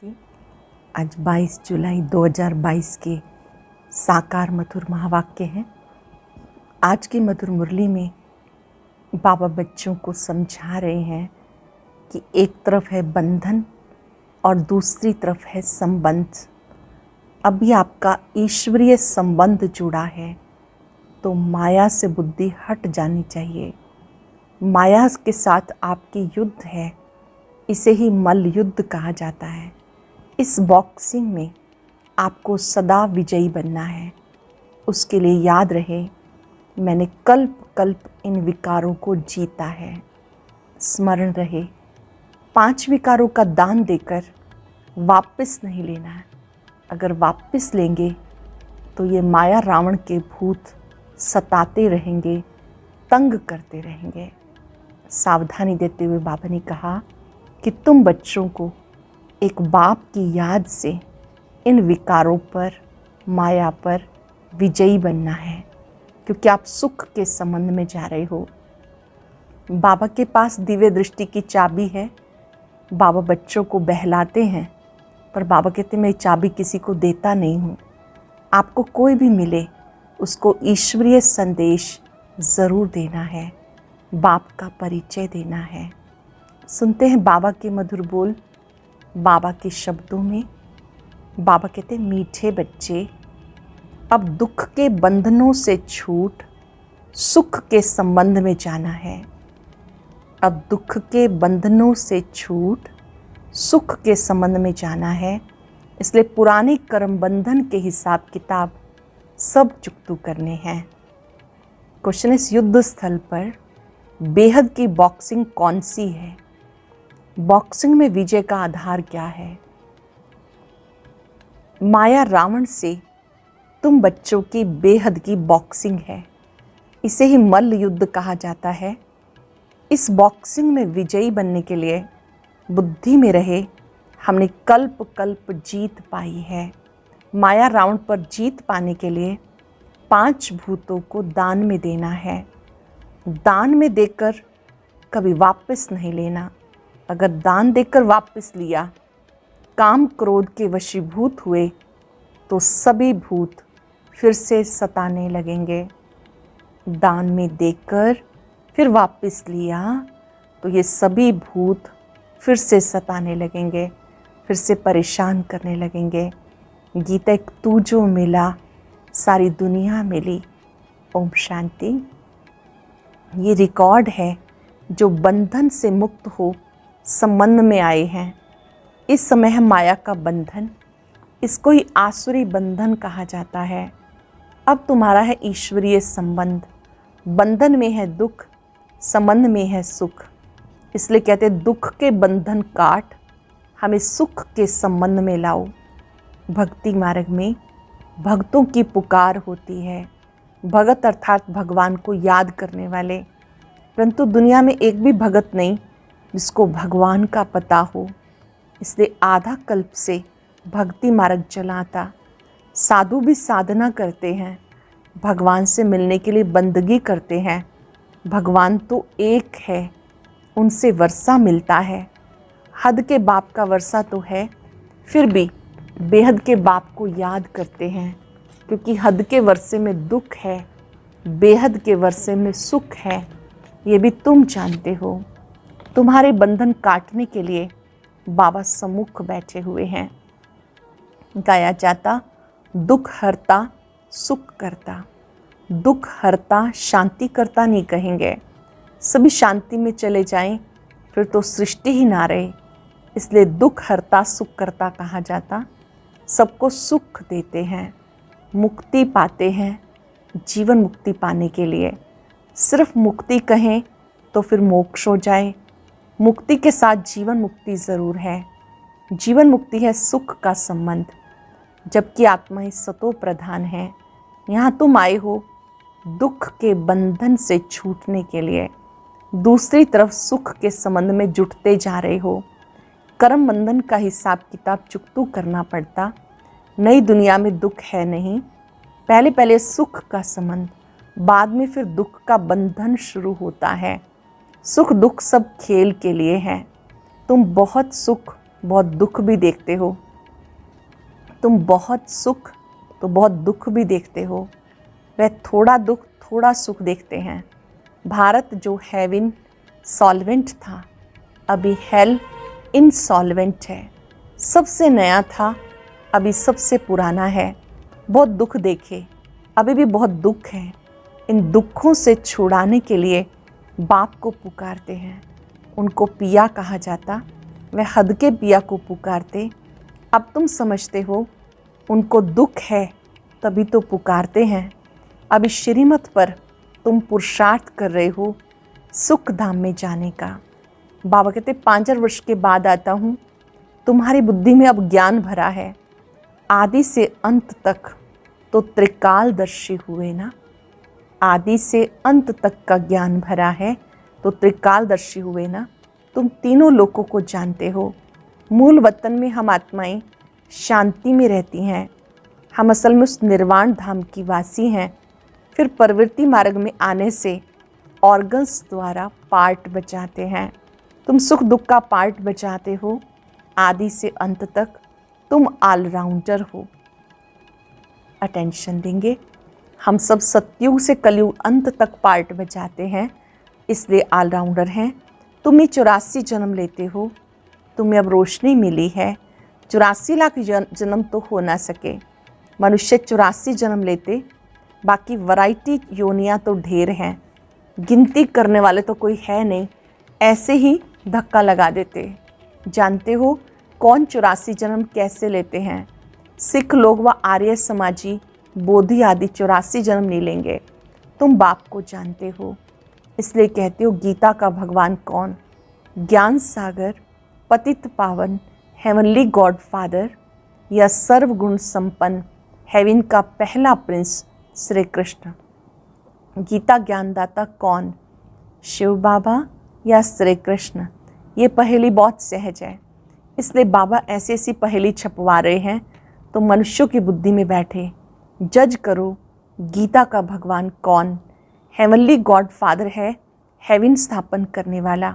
शांति। आज 22 जुलाई 2022 के साकार मधुर महावाक्य हैं। आज की मधुर मुरली में बाबा बच्चों को समझा रहे हैं कि एक तरफ है बंधन और दूसरी तरफ है संबंध। अभी आपका ईश्वरीय संबंध जुड़ा है तो माया से बुद्धि हट जानी चाहिए। माया के साथ आपकी युद्ध है, इसे ही मल्ल युद्ध कहा जाता है। इस बॉक्सिंग में आपको सदा विजयी बनना है। उसके लिए याद रहे, मैंने कल्प कल्प इन विकारों को जीता है। स्मरण रहे, 5 विकारों का दान देकर वापस नहीं लेना है। अगर वापस लेंगे तो ये माया रावण के भूत सताते रहेंगे, तंग करते रहेंगे। सावधानी देते हुए बाबा ने कहा कि तुम बच्चों को एक बाप की याद से इन विकारों पर, माया पर विजयी बनना है, क्योंकि आप सुख के संबंध में जा रहे हो। बाबा के पास दिव्य दृष्टि की चाबी है। बाबा बच्चों को बहलाते हैं, पर बाबा कहते मैं चाबी किसी को देता नहीं हूँ। आपको कोई भी मिले उसको ईश्वरीय संदेश ज़रूर देना है, बाप का परिचय देना है। सुनते हैं बाबा के मधुर बोल, बाबा के शब्दों में। बाबा कहते हैं, मीठे बच्चे, अब दुख के बंधनों से छूट सुख के संबंध में जाना है। अब दुख के बंधनों से छूट सुख के संबंध में जाना है। इसलिए पुराने कर्म बंधन के हिसाब किताब सब चुकतू करने हैं। क्वेश्चन, इस युद्ध स्थल पर बेहद की बॉक्सिंग कौन सी है? बॉक्सिंग में विजय का आधार क्या है? माया रावण से तुम बच्चों की बेहद की बॉक्सिंग है। इसे ही मल्ल युद्ध कहा जाता है। इस बॉक्सिंग में विजयी बनने के लिए बुद्धि में रहे, हमने कल्प कल्प जीत पाई है। माया रावण पर जीत पाने के लिए 5 भूतों को दान में देना है। दान में देकर कभी वापस नहीं लेना। अगर दान देकर वापस लिया, काम क्रोध के वशीभूत हुए तो सभी भूत फिर से सताने लगेंगे। दान में देकर फिर वापस लिया तो ये सभी भूत फिर से सताने लगेंगे, फिर से परेशान करने लगेंगे। गीता एक तू जो मिला सारी दुनिया मिली। ओम शांति। ये रिकॉर्ड है जो बंधन से मुक्त हो संबंध में आए हैं। इस समय है माया का बंधन, इसको ही आसुरी बंधन कहा जाता है। अब तुम्हारा है ईश्वरीय संबंध। बंधन में है दुख, संबंध में है सुख। इसलिए कहते हैं दुख के बंधन काट, हमें सुख के संबंध में लाओ। भक्ति मार्ग में भक्तों की पुकार होती है। भगत अर्थात भगवान को याद करने वाले, परंतु दुनिया में एक भी भगत नहीं जिसको भगवान का पता हो। इसलिए आधा कल्प से भक्ति मार्ग चलाता। साधु भी साधना करते हैं, भगवान से मिलने के लिए बंदगी करते हैं। भगवान तो एक है, उनसे वर्षा मिलता है। हद के बाप का वर्षा तो है, फिर भी बेहद के बाप को याद करते हैं, क्योंकि हद के वर्षे में दुख है, बेहद के वर्षे में सुख है। ये भी तुम जानते हो। तुम्हारे बंधन काटने के लिए बाबा सम्मुख बैठे हुए हैं। गाया जाता, दुख हरता सुख करता। दुख हरता शांति करता नहीं कहेंगे। सभी शांति में चले जाएं फिर तो सृष्टि ही ना रहे। इसलिए दुख हरता सुख करता कहा जाता। सबको सुख देते हैं, मुक्ति पाते हैं। जीवन मुक्ति पाने के लिए सिर्फ मुक्ति कहें तो फिर मोक्ष हो जाए। मुक्ति के साथ जीवन मुक्ति ज़रूर है। जीवन मुक्ति है सुख का संबंध, जबकि आत्मा ही सतो प्रधान है। यहाँ तुम आए हो दुख के बंधन से छूटने के लिए, दूसरी तरफ सुख के संबंध में जुटते जा रहे हो। कर्म बंधन का हिसाब किताब चुकतू करना पड़ता। नई दुनिया में दुख है नहीं। पहले पहले सुख का संबंध, बाद में फिर दुख का बंधन शुरू होता है। सुख दुख सब खेल के लिए है। तुम बहुत सुख बहुत दुख भी देखते हो। तुम बहुत सुख तो बहुत दुख भी देखते हो। वह थोड़ा दुख थोड़ा सुख देखते हैं। भारत जो हेवन सॉल्वेंट था, अभी हेल इनसॉल्वेंट है। सबसे नया था, अभी सबसे पुराना है। बहुत दुख देखे, अभी भी बहुत दुख है। इन दुखों से छुड़ाने के लिए बाप को पुकारते हैं। उनको पिया कहा जाता, वह हद के पिया को पुकारते। अब तुम समझते हो उनको दुख है तभी तो पुकारते हैं। अब इस श्रीमत पर तुम पुरुषार्थ कर रहे हो सुख धाम में जाने का। बाबा कहते 5 वर्ष के बाद आता हूँ। तुम्हारी बुद्धि में अब ज्ञान भरा है। आदि से अंत तक तो त्रिकालदर्शी हुए ना। आदि से अंत तक का ज्ञान भरा है तो त्रिकालदर्शी हुए ना। तुम तीनों लोकों को जानते हो। मूल वतन में हम आत्माएं शांति में रहती हैं। हम असल में उस निर्वाण धाम की वासी हैं। फिर प्रवृत्ति मार्ग में आने से ऑर्गन्स द्वारा पार्ट बचाते हैं। तुम सुख दुख का पार्ट बचाते हो। आदि से अंत तक तुम ऑलराउंडर हो। अटेंशन देंगे। हम सब सतयुग से कलयुग अंत तक पार्ट बचाते हैं, इसलिए ऑलराउंडर हैं। तुम 84 जन्म लेते हो। तुम्हें अब रोशनी मिली है। 84 लाख जन्म तो हो ना सके। मनुष्य 84 जन्म लेते, बाकी वैरायटी योनियाँ तो ढेर हैं। गिनती करने वाले तो कोई है नहीं, ऐसे ही धक्का लगा देते। जानते हो कौन 84 जन्म कैसे लेते हैं? सिख लोग व आर्य समाजी बोधि आदि 84 जन्म नहीं लेंगे। तुम बाप को जानते हो, इसलिए कहते हो गीता का भगवान कौन? ज्ञान सागर, पतित पावन, हेवनली गॉड फादर या सर्वगुण संपन्न हेवन का पहला प्रिंस श्री कृष्ण। गीता ज्ञानदाता कौन? शिव बाबा या श्री कृष्ण? ये पहेली बहुत सहज है, इसलिए बाबा ऐसी ऐसी पहेली छपवा रहे हैं तो मनुष्यों की बुद्धि में बैठे। जज करो गीता का भगवान कौन? हेवनली गॉड फादर है, हेवन स्थापन करने वाला।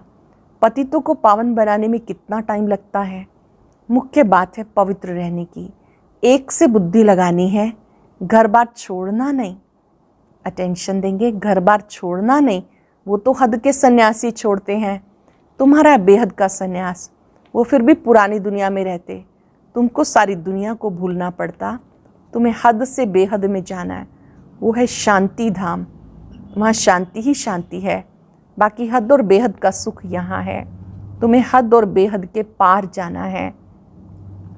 पतितों को पावन बनाने में कितना टाइम लगता है? मुख्य बात है पवित्र रहने की। एक से बुद्धि लगानी है, घर बार छोड़ना नहीं। अटेंशन देंगे, घर बार छोड़ना नहीं। वो तो हद के सन्यासी छोड़ते हैं। तुम्हारा बेहद का सन्यास, वो फिर भी पुरानी दुनिया में रहते। तुमको सारी दुनिया को भूलना पड़ता। तुम्हें हद से बेहद में जाना है। वो है शांति धाम। वहाँ शांति ही शांति है, बाकी हद और बेहद का सुख यहाँ है। तुम्हें हद और बेहद के पार जाना है।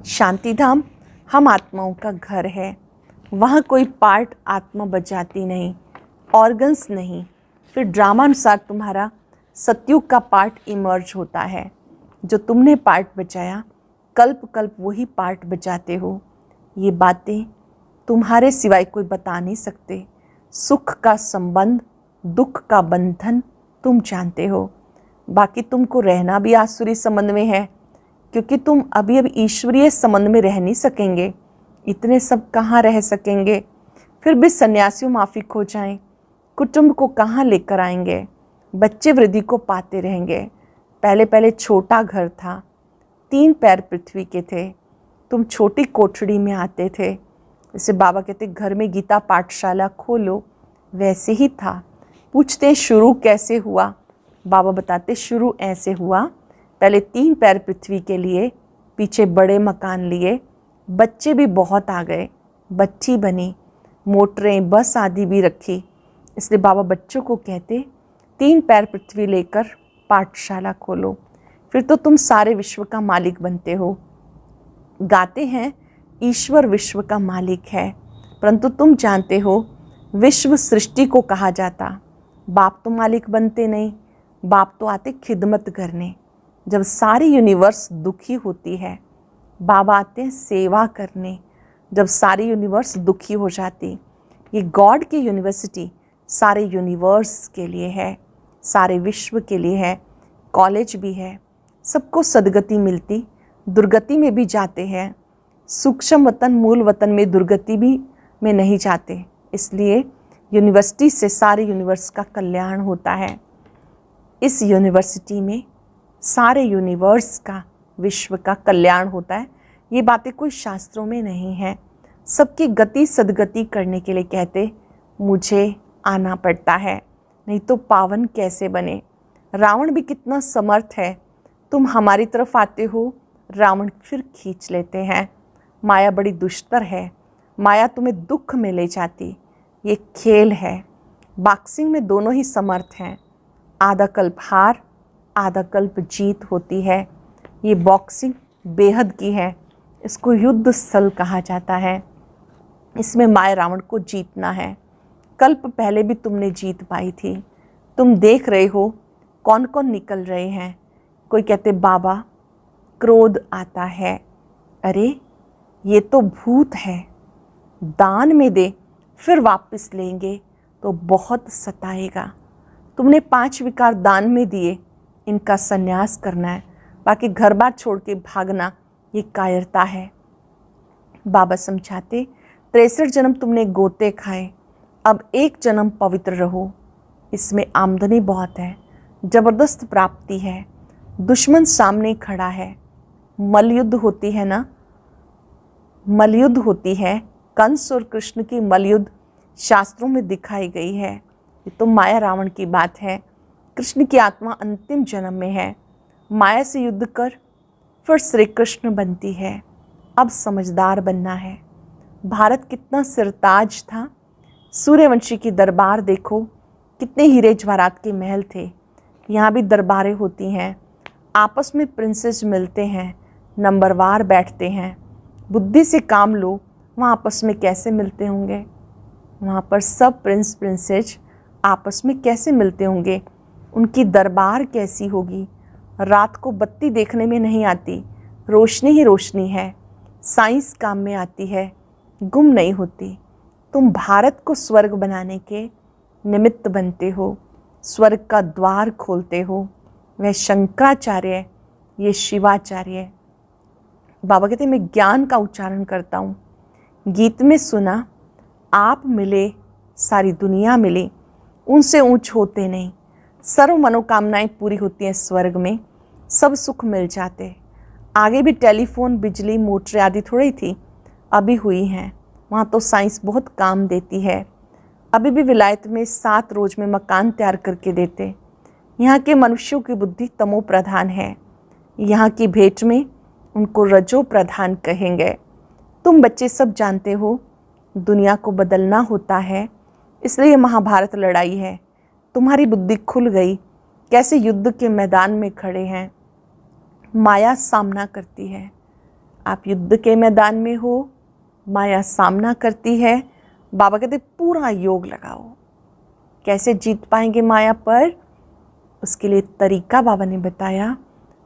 शांति धाम हम आत्माओं का घर है। वहाँ कोई पार्ट आत्मा बचाती नहीं, ऑर्गन्स नहीं। फिर ड्रामानुसार तुम्हारा सतयुग का पार्ट इमर्ज होता है। जो तुमने पार्ट बचाया, कल्प कल्प वही पार्ट बचाते हो। ये बातें तुम्हारे सिवाय कोई बता नहीं सकते। सुख का संबंध, दुख का बंधन तुम जानते हो। बाकी तुमको रहना भी आसुरी संबंध में है, क्योंकि तुम अभी अब ईश्वरीय संबंध में रह नहीं सकेंगे। इतने सब कहाँ रह सकेंगे? फिर भी सन्यासियों माफिक हो जाएं, कुटुंब को कहाँ लेकर आएंगे? बच्चे वृद्धि को पाते रहेंगे। पहले पहले छोटा घर था, 3 पैर पृथ्वी के थे। तुम छोटी कोठड़ी में आते थे। जैसे बाबा कहते घर में गीता पाठशाला खोलो, वैसे ही था। पूछते शुरू कैसे हुआ? बाबा बताते शुरू ऐसे हुआ। पहले 3 पैर पृथ्वी के लिए, पीछे बड़े मकान लिए, बच्चे भी बहुत आ गए, बच्ची बनी, मोटरें बस आदि भी रखी। इसलिए बाबा बच्चों को कहते 3 पैर पृथ्वी लेकर पाठशाला खोलो, फिर तो तुम सारे विश्व का मालिक बनते हो। गाते हैं ईश्वर विश्व का मालिक है, परंतु तुम जानते हो विश्व सृष्टि को कहा जाता। बाप तो मालिक बनते नहीं, बाप तो आते खिदमत करने। जब सारी यूनिवर्स दुखी होती है, बाबा आते हैं सेवा करने। जब सारी यूनिवर्स दुखी हो जाती, ये गॉड की यूनिवर्सिटी सारे यूनिवर्स के लिए है, सारे विश्व के लिए है। कॉलेज भी है, सबको सदगति मिलती, दुर्गति में भी जाते हैं। सूक्ष्म वतन मूल वतन में दुर्गति भी में नहीं जाते। इसलिए यूनिवर्सिटी से सारे यूनिवर्स का कल्याण होता है। इस यूनिवर्सिटी में सारे यूनिवर्स का विश्व का कल्याण होता है। ये बातें कोई शास्त्रों में नहीं है। सबकी गति सदगति करने के लिए कहते मुझे आना पड़ता है, नहीं तो पावन कैसे बने। रावण भी कितना समर्थ है, तुम हमारी तरफ आते हो, रावण फिर खींच लेते हैं। माया बड़ी दुष्टर है, माया तुम्हें दुख में ले जाती। ये खेल है, बॉक्सिंग में दोनों ही समर्थ हैं। आधा कल्प हार आधा कल्प जीत होती है। ये बॉक्सिंग बेहद की है, इसको युद्ध स्थल कहा जाता है। इसमें माया रावण को जीतना है। कल्प पहले भी तुमने जीत पाई थी। तुम देख रहे हो कौन कौन निकल रहे हैं। कोई कहते बाबा क्रोध आता है, अरे ये तो भूत है, दान में दे फिर वापस लेंगे तो बहुत सताएगा। तुमने 5 विकार दान में दिए, इनका संन्यास करना है, बाकी घर बार छोड़ के भागना ये कायरता है। बाबा समझाते 63 जन्म तुमने गोते खाए, अब एक जन्म पवित्र रहो। इसमें आमदनी बहुत है, ज़बरदस्त प्राप्ति है, दुश्मन सामने खड़ा है। मलयुद्ध होती है ना, मलयुद्ध होती है। कंस और कृष्ण की मलयुद्ध शास्त्रों में दिखाई गई है। ये तो माया रावण की बात है। कृष्ण की आत्मा अंतिम जन्म में है, माया से युद्ध कर फिर श्री कृष्ण बनती है। अब समझदार बनना है। भारत कितना सिरताज था। सूर्यवंशी की दरबार देखो, कितने हीरे जवाहरात के महल थे। यहाँ भी दरबारें होती हैं, आपस में प्रिंसेस मिलते हैं, नंबरवार बैठते हैं। बुद्धि से काम लो, वहाँ आपस में कैसे मिलते होंगे। वहाँ पर सब प्रिंस प्रिंसेस आपस में कैसे मिलते होंगे, उनकी दरबार कैसी होगी। रात को बत्ती देखने में नहीं आती, रोशनी ही रोशनी है। साइंस काम में आती है, गुम नहीं होती। तुम भारत को स्वर्ग बनाने के निमित्त बनते हो, स्वर्ग का द्वार खोलते हो। वह शंकराचार्य, ये शिवाचार्य। बाबा कहते मैं ज्ञान का उच्चारण करता हूँ। गीत में सुना, आप मिले सारी दुनिया मिली, उनसे ऊंच होते नहीं। सर्व मनोकामनाएं पूरी होती हैं स्वर्ग में, सब सुख मिल जाते। आगे भी टेलीफोन बिजली मोटर आदि थोड़ी थी, अभी हुई हैं। वहाँ तो साइंस बहुत काम देती है। अभी भी विलायत में 7 रोज में मकान तैयार करके देते। यहाँ के मनुष्यों की बुद्धि तमो प्रधान है, यहाँ की भेंट में उनको रजो प्रधान कहेंगे। तुम बच्चे सब जानते हो दुनिया को बदलना होता है, इसलिए महाभारत लड़ाई है। तुम्हारी बुद्धि खुल गई, कैसे युद्ध के मैदान में खड़े हैं। माया सामना करती है, आप युद्ध के मैदान में हो, माया सामना करती है। बाबा कहते पूरा योग लगाओ। कैसे जीत पाएंगे माया पर, उसके लिए तरीका बाबा ने बताया।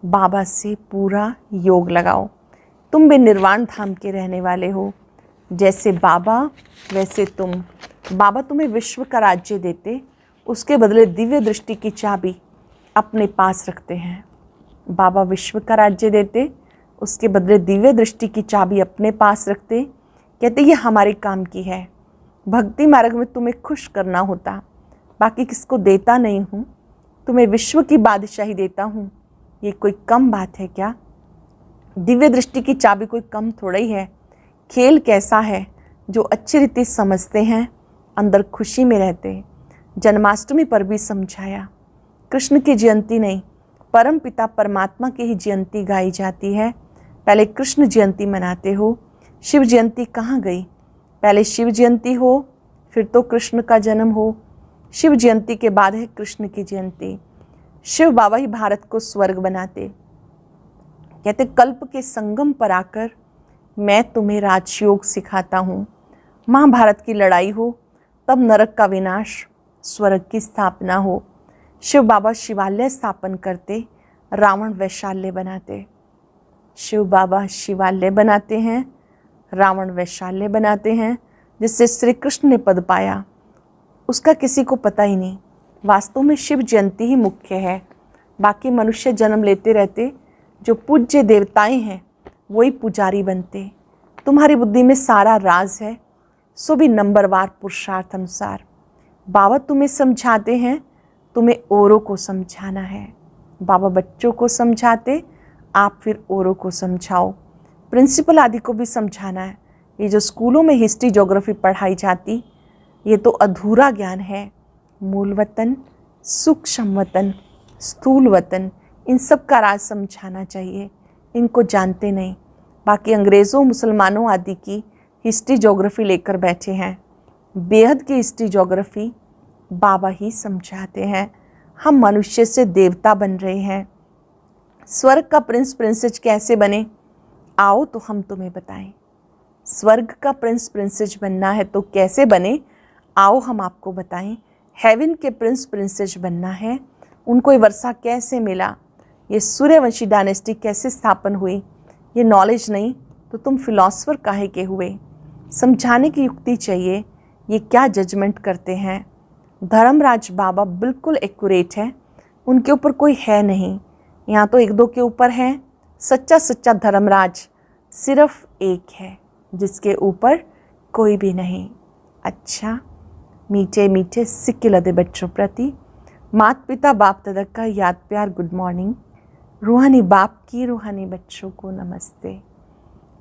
बाबा से पूरा योग लगाओ। तुम भी निर्वाण धाम के रहने वाले हो, जैसे बाबा वैसे तुम। बाबा तुम्हें विश्व का राज्य देते, उसके बदले दिव्य दृष्टि की चाबी अपने पास रखते हैं। बाबा विश्व का राज्य देते, उसके बदले दिव्य दृष्टि की चाबी अपने पास रखते। कहते ये हमारे काम की है। भक्ति मार्ग में तुम्हें खुश करना होता, बाकी किसको देता नहीं हूँ। तुम्हें विश्व की बादशाही देता हूँ, ये कोई कम बात है क्या। दिव्य दृष्टि की चाबी कोई कम थोड़ा ही है। खेल कैसा है, जो अच्छी रीति समझते हैं अंदर खुशी में रहते। जन्माष्टमी पर भी समझाया, कृष्ण की जयंती नहीं, परम पिता परमात्मा की ही जयंती गाई जाती है। पहले कृष्ण जयंती मनाते हो, शिव जयंती कहाँ गई। पहले शिव जयंती हो, फिर तो कृष्ण का जन्म हो। शिव जयंती के बाद है कृष्ण की जयंती। शिव बाबा ही भारत को स्वर्ग बनाते। कहते कल्प के संगम पर आकर मैं तुम्हें राजयोग सिखाता हूँ। महाभारत की लड़ाई हो, तब नरक का विनाश, स्वर्ग की स्थापना हो। शिव बाबा शिवालय स्थापन करते, रावण वैशाल्य बनाते। शिव बाबा शिवालय बनाते हैं, रावण वैशाल्य बनाते हैं। जिससे श्री कृष्ण ने पद पाया, उसका किसी को पता ही नहीं। वास्तव में शिव जयंती ही मुख्य है। बाकी मनुष्य जन्म लेते रहते, जो पूज्य देवताएं हैं वही पुजारी बनते। तुम्हारी बुद्धि में सारा राज है, सो भी नंबरवार पुरुषार्थ अनुसार। बाबा तुम्हें समझाते हैं, तुम्हें औरों को समझाना है। बाबा बच्चों को समझाते, आप फिर औरों को समझाओ, प्रिंसिपल आदि को भी समझाना है। ये जो स्कूलों में हिस्ट्री ज्योग्राफी पढ़ाई जाती, ये तो अधूरा ज्ञान है। मूल वतन, सूक्ष्म वतन, स्थूल वतन, इन सब का राज समझाना चाहिए। इनको जानते नहीं, बाकी अंग्रेज़ों मुसलमानों आदि की हिस्ट्री ज्योग्राफी लेकर बैठे हैं। बेहद की हिस्ट्री ज्योग्राफी बाबा ही समझाते हैं। हम मनुष्य से देवता बन रहे हैं। स्वर्ग का प्रिंस प्रिंसेस कैसे बने, आओ तो हम तुम्हें बताएं। स्वर्ग का प्रिंस प्रिंसेस बनना है तो कैसे बने, आओ हम आपको बताएं। हेवन के प्रिंस प्रिंसेस बनना है, उनको ये वर्षा कैसे मिला, ये सूर्यवंशी डायनेस्टी कैसे स्थापन हुई, ये नॉलेज नहीं तो तुम फिलॉसफर काहे के हुए। समझाने की युक्ति चाहिए, ये क्या जजमेंट करते हैं। धर्मराज बाबा बिल्कुल एक्यूरेट है, उनके ऊपर कोई है नहीं। यहाँ तो एक दो के ऊपर हैं, सच्चा सच्चा धर्मराज सिर्फ एक है, जिसके ऊपर कोई भी नहीं। अच्छा, मीठे मीठे सिक्के लदे बच्चों प्रति माता पिता बाप दादा का याद प्यार गुड मॉर्निंग। रूहानी बाप की रूहानी बच्चों को नमस्ते।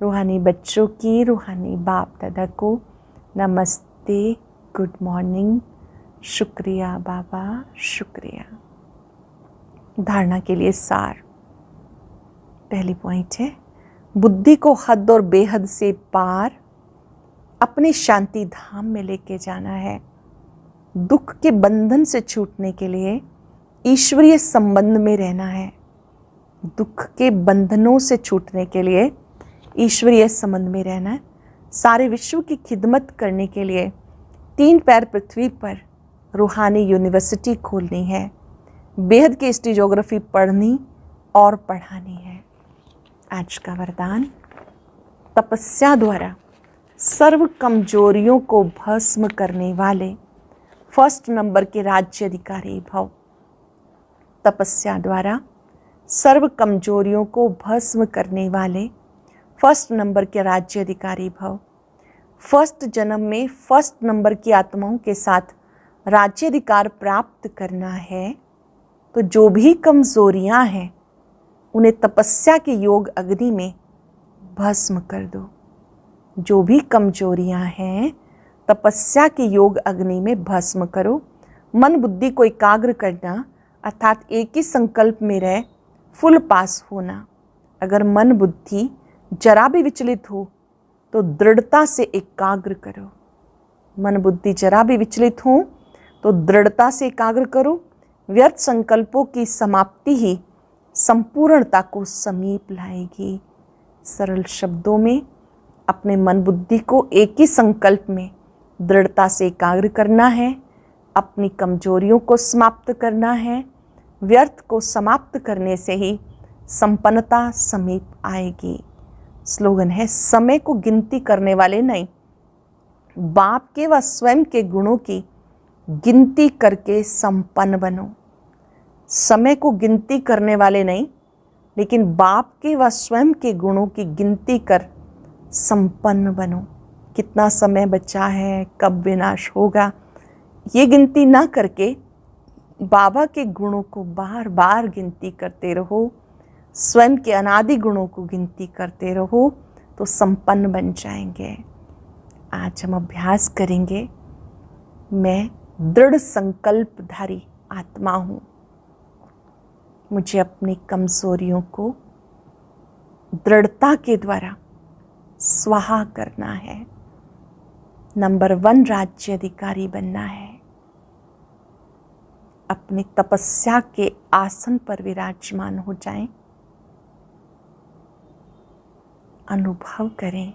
रूहानी बच्चों की रूहानी बाप दादा को नमस्ते, गुड मॉर्निंग, शुक्रिया बाबा, शुक्रिया। धारणा के लिए सार। पहली पॉइंट है, बुद्धि को हद और बेहद से पार अपने शांति धाम में लेके जाना है। दुख के बंधन से छूटने के लिए ईश्वरीय संबंध में रहना है। दुख के बंधनों से छूटने के लिए ईश्वरीय संबंध में रहना है। सारे विश्व की खिदमत करने के लिए 3 पैर पृथ्वी पर रूहानी यूनिवर्सिटी खोलनी है। बेहद की हिस्ट्री ज्योग्राफी पढ़नी और पढ़ानी है। आज का वरदान, तपस्या द्वारा सर्व कमजोरियों को भस्म करने वाले फर्स्ट नंबर के राज्य अधिकारी भव। तपस्या द्वारा सर्व कमजोरियों को भस्म करने वाले फर्स्ट नंबर के राज्य अधिकारी भव। फर्स्ट जन्म में फर्स्ट नंबर की आत्माओं के साथ राज्य अधिकार प्राप्त करना है, तो जो भी कमजोरियां हैं उन्हें तपस्या के योग अग्नि में भस्म कर दो। जो भी कमजोरियां हैं तपस्या के योग अग्नि में भस्म करो। मन बुद्धि को एकाग्र करना, अर्थात एक ही संकल्प में रह फुल पास होना। अगर मन बुद्धि जरा भी विचलित हो तो दृढ़ता से एकाग्र करो। मन बुद्धि जरा भी विचलित हो तो दृढ़ता से एकाग्र करो। व्यर्थ संकल्पों की समाप्ति ही संपूर्णता को समीप लाएगी। सरल शब्दों में अपने मन बुद्धि को एक ही संकल्प में दृढ़ता से एकाग्र करना है। अपनी कमजोरियों को समाप्त करना है। व्यर्थ को समाप्त करने से ही संपन्नता समीप आएगी। स्लोगन है, समय को गिनती करने वाले नहीं, बाप के व स्वयं के गुणों की गिनती करके संपन्न बनो। समय को गिनती करने वाले नहीं, लेकिन बाप के व स्वयं के गुणों की गिनती कर संपन्न बनो। कितना समय बचा है, कब विनाश होगा, ये गिनती ना करके बाबा के गुणों को बार बार गिनती करते रहो। स्वयं के अनादि गुणों को गिनती करते रहो तो संपन्न बन जाएंगे। आज हम अभ्यास करेंगे, मैं दृढ़ संकल्पधारी आत्मा हूँ। मुझे अपनी कमजोरियों को दृढ़ता के द्वारा स्वाहा करना है। नंबर 1 राज्य अधिकारी बनना है। अपनी तपस्या के आसन पर विराजमान हो जाएं। अनुभव करें,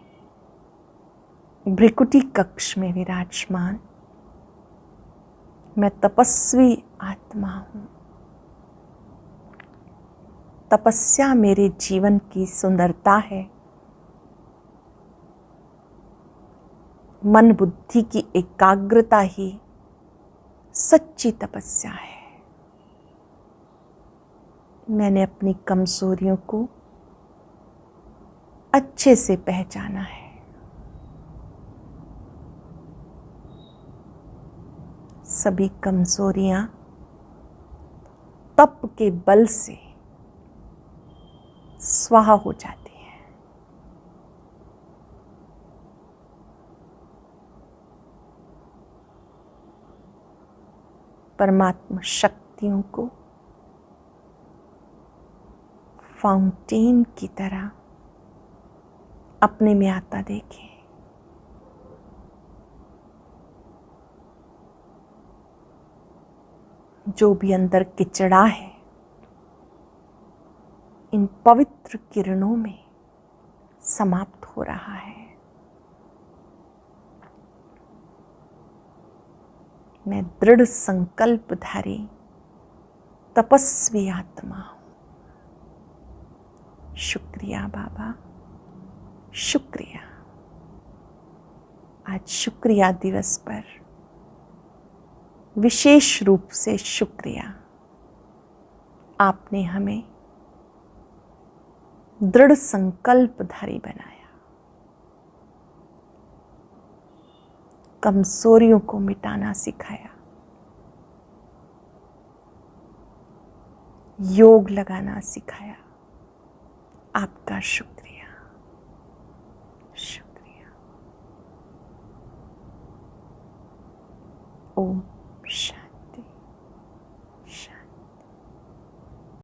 भ्रिकुटी कक्ष में विराजमान मैं तपस्वी आत्मा हूँ। तपस्या मेरे जीवन की सुंदरता है। मन बुद्धि की एकाग्रता ही सच्ची तपस्या है। मैंने अपनी कमजोरियों को अच्छे से पहचाना है। सभी कमजोरियां तप के बल से स्वाहा हो जाती है। परमात्मा शक्तियों को फाउंटेन की तरह अपने में आता देखें। जो भी अंदर किचड़ा है, इन पवित्र किरणों में समाप्त हो रहा है। मैं दृढ़ संकल्पधारी तपस्वी आत्मा हूं। शुक्रिया बाबा, शुक्रिया। आज शुक्रिया दिवस पर विशेष रूप से शुक्रिया। आपने हमें दृढ़ संकल्पधारी बनाया, कमजोरियों को मिटाना सिखाया, योग लगाना सिखाया। आपका शुक्रिया, शुक्रिया। ओम